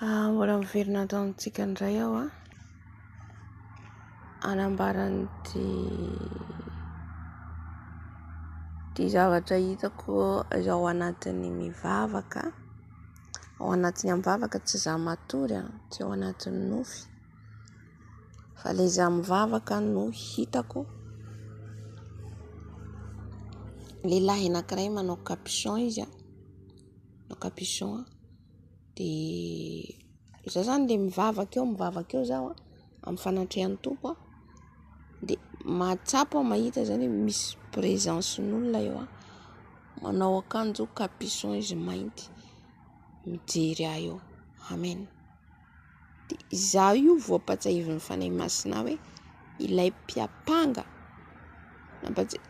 Mbola miverina ataontsika indray aho anambarany ty zavatra hitako ao anatin'ny mivavaka. Ao anatin'ny mivavaka tsy za matory tsy ao anatin'ny nofy fa le za mivavaka no hitako lehilahy anankiray manao capuchon izy manao capuchon de za zany le mivavaka eo zaho amin'ny fanatrehan'ny tompo de mahatsapa mahita zany misy présence n'olona eo manao akanjo capuchon izy mainty mijery ahy eo. Amen. De za io voapatsahivon'ny fanahy masina hoe ilay mpiapanga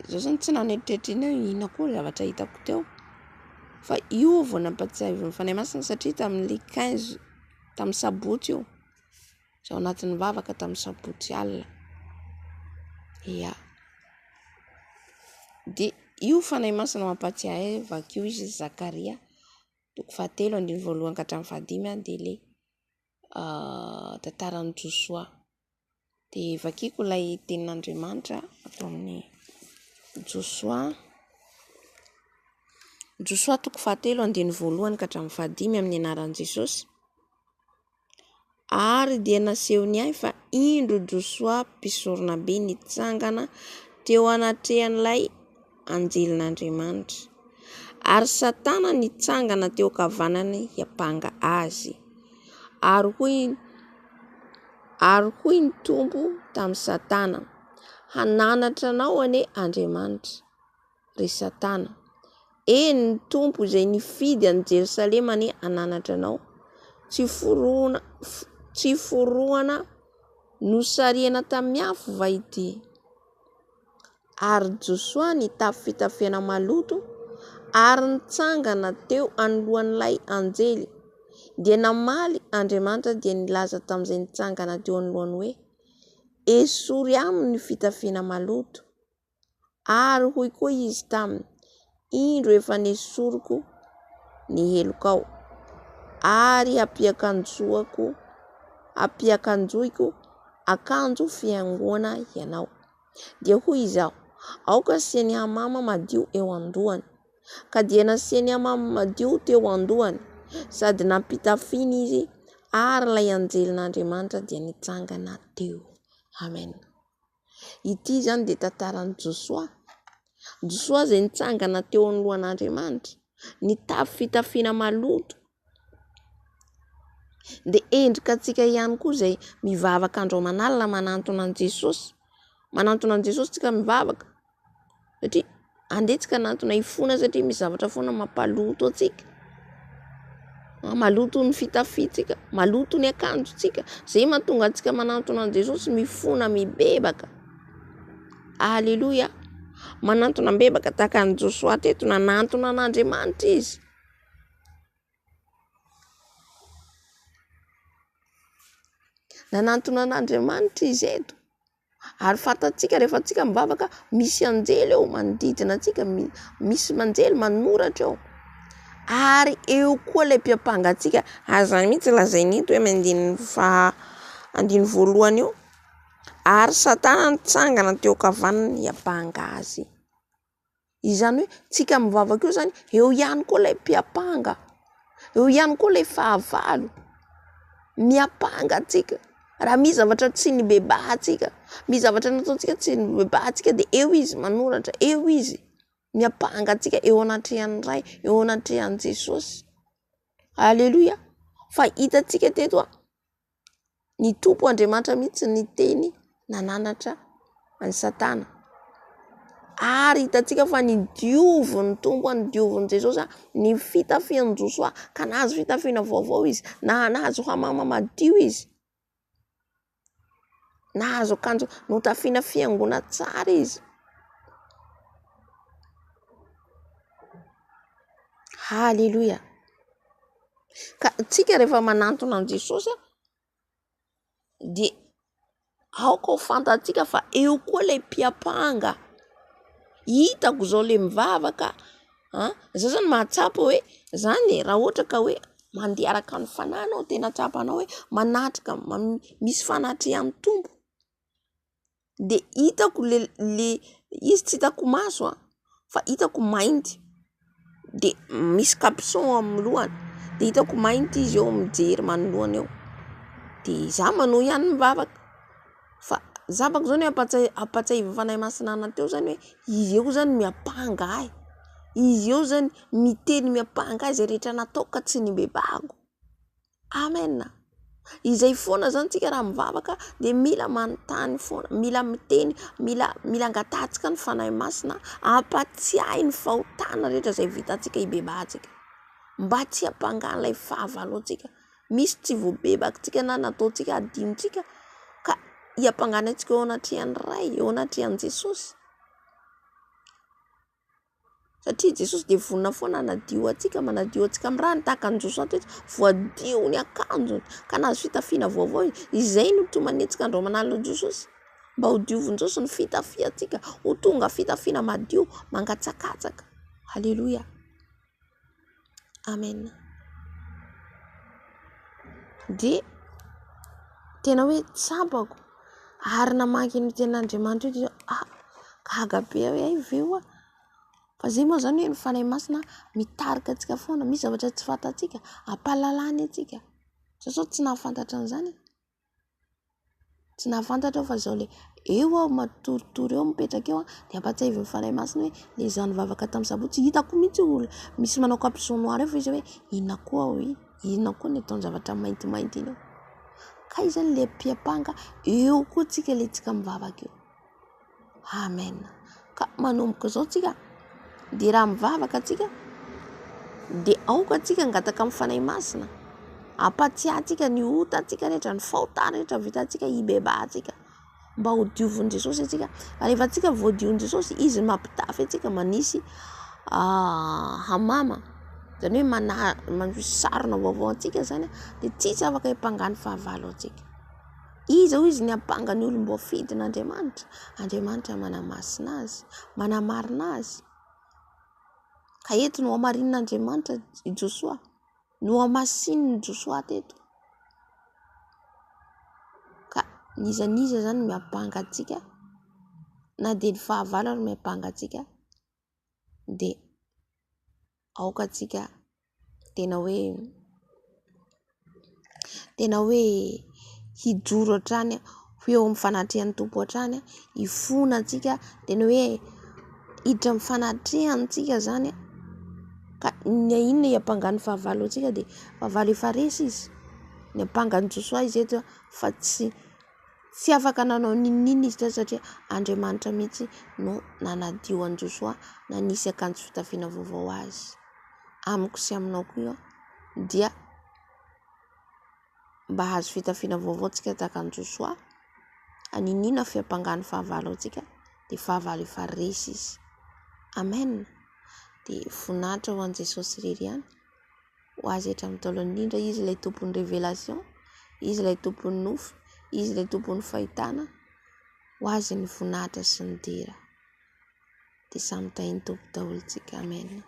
za zany tsy nanetretrena ina koa zavatra hitako teo fa io vao nampatsahivon'ny fanahy masina satria tamin'le 15 tamin'ny sabotsy io ao anatin'ny mivavaka tamin'ny sabotsy alina de io fanahy masina mampatsiahy ahy vakio izy Zakaria 7:1-5 de le tantaran'ny Josoa de vakiko ilay tenin'Andriamanitra atao amin'ny Josoa 7:1-5 amin'ny anaran'i Jesosy. Ary dia nasehony ahy fa indro Josoa mpisorona be nitsangana teo anatrehan'ilay anjelin'Andriamanitra ary Satana nitsangana teo kavanany hiapanga azy ary hoy ny tompo tamin'ny Satana, hananatra anao ane Andriamanitra ry Satana. Eny ny tompo izay nifidy any Jerosalema ane hananatra anao, tsy forohana nosariana tamin'ny afo va ity. Ary Josoa nitafy fitafiana maloto ary nitsangana teo anoloan'ilay anjely dia namaly Andriamanitra dia nilaza tamin'izay nitsangana teo anoloany hoe esory aminy ny fitafiana maloto. Ary hoy koa izy taminy, indro efa nesoriko ny helokao ary ampiakanjoiko akanjo fiangoana ianao. Dia hoy izaho, aoka asiany hamama madio eo andohany, ka dia nasiany hamama madio teo andohany sady nampitafiana izy ary ilay anjelin'Andriamanitra dia nitsangana teo. Amen. Ity zany dia tantaran'i Josoa izay nitsangana teo anoloan'Andriamanitra, nitafy fitafiana maloto. De endrikatsika ihany koa izay mivavaka andro manalina manantona an'i Jesosy tsika mivavaka satria andetsika anantona ifona satria misy zavatra foana mampaloto atsika, maloto ny fitafitsika, maloto ny akanjotsika, zay mahatonga antsika manantona an'i Jesosy mifona mibebaka. Alleluia. Manantona mibebaka tahaka an'i Josoa teto nanantona an'Andriamanitra izy. Nanantona an'Andriamanitra izy eto. Ary fatatsika rehefa tsika mivavaka misy anjely eo manodidina atsika, misy manjely manoratra eo. Ary eo koa ilay mpiapanga atsika, aza mihitsy lazainy eto hoe andiny voalohany eo. Ary Satana nitsangana teo kavanany hiapanga azy. Izany hoe tsika mivavaka eo zany eo ihany koa ilay mpiapanga, eo ihany koa ilay fahavalo miapanga atsika. Raha misy zavatra tsy nibebahantsika, misy zavatra nataontsika tsy nibebahantsika dia eo izy manoratra, eo izy miapanga atsika eo anatrehan'ny Ray, eo anatrehan'i Jesosy. Alleluia. Fa hitantsika teto ny tompo Andriamanitra mihitsy ny teny nananatra any Satana. Ary hitantsika fa nidiovon'ny tompo, nidiovon'i Jesosy ny fitafian'i Josoa, ka nahazo fitafiana vaovao izy, nahazo hamama madio izy, nahazo akanjo notafiana fiangoana tsara izy. Halleluia. Ka tsika rehefa manantona an'i Jesosy dia aoka ho fantatsika fa eo koa ilay mpiapanga. Hitako zao le mivavaka za zany mahatsapa hoe zany raha ohatra ka hoe mandeha araka ny fananao tena tsapanao hoe manatrika misy fanatrehan'ny tompo. De hitako le izy tsy hitako maso fa hitako mainty, de misy capuchon amin'ny lohany, de hitako mainty izy eo mijery manoloana eo, de za manao ihany mivavaka. Fa zavako zany ampatsahivy fanahy masina teo zany hoe izy eo zany miapanga ahy, izy eo zany miteny miapanga ahy zay rehetra nataoko ka tsy nibebahako. Amen. Izay foana zany tsika raha mivavaka de mila manontany foana, mila miteny, mila angatatsika ny fanahy masina, ampatsiahy ny fahotana rehetra zay vitantsika hibebahantsika, mba tsy hampangan'ilay fahavaloantsika. Misy tsy voabebakantsika na nataontsika adinontsika ka hiampangana antsika eo anatrehan'ny Ray, eo anatrehan'i Jesosy. Satria Jesosy de vonona foana manadio antsika amin'ny raha tahaka ny Josoa teto, voadio ny akanjony ka nahazo fitafiana vaovao izay no tomanetsika andro manalina Jesosy, mba ho diovin-Jesosy ny fitafiantsika, ho tonga fitafiana madio mangatsakatsaka. Halleloia. Amen. De tena hoe tsapako ary namaky ny ten'Andriamanitra io gaga be hoe veo fa zay moa zany hoe ny fanahy masina mitarika antsika foana, misy zavatra tsy fantatsika ampahalalany antsika. Sao tsy nahafantatra an'izany, tsy nahafantatra fa zao le eo aho matoritory eo mipetraka eo de ampatsahivy ny fanahy masina hoe le zany vavaka tamin'ny sabotsy hitako mihitsy olona misy manao capuchon noir eo fa izy hoe inona koa ny ataony zavatra maintimainty iny eo. Ka izy zany le mpiapanga eo koa tsika le tsika mivavaka eo. Amen. Ka manomboka zao tsika de raha mivavaka tsika de aoka tsika angataka amin'ny fanahy masina, ampatsiahtsika ny otantsika rehetra, ny fahotana rehetra vitantsika hibebahantsika, mba ho diovin' Jesosy atsika. Rehefa tsika voadion'i Jesosy, izy mampitafy atsika manisy hamama, zany hoe mandroso sarona vaovao antsika zany de tsisy afaka hiampangany fahavalo antsika. Izy ny ampanga ny olom-boafidin'Andriamanitra. Andriamanitra manamasina azy, manamarina azy. Ka eto no amarin'Andriamanitra i Josoa, no amasin'ny Josoa teto. Ka nizaniza zany miapanga antsika, na de ny fahavalo ary miapanga antsika, de aoka tsika tena hoe hijoro hatrany, ho eo amin'ny fanatrehan'ny tompo hatrany, hifona antsika, tena hoe hiditra amin'ny fanatrehantsika zany. Ka inona hiampangany fahavalo antsika de fahavalo efa resy izy, ny ampangany Josoa izy eto fa tsy afaka nanao ninninona izy satria Andriamanitra mihitsy no nanadio an'i Josoa, nanisy akanjo fitafiana vaovao azy. Amiko sy aminao koa io dia mba hazo fitafiana vaovao tsika tahaka an'i Josoa, aninina fiampangany fahavalo antsika de fahavalo efa resy izy. Amen. De voninahitra ho an'i Jesosy irery ihany, ho azy hatramin'ny taolana indrindra. Izy ilay tompon'ny révélation, izy ilay tompon'ny nofo, izy ilay tompon'ny fahitana, ho azy ny voninahitra sy ny dera. De samy tahiny tompo daholo tsika. Amen.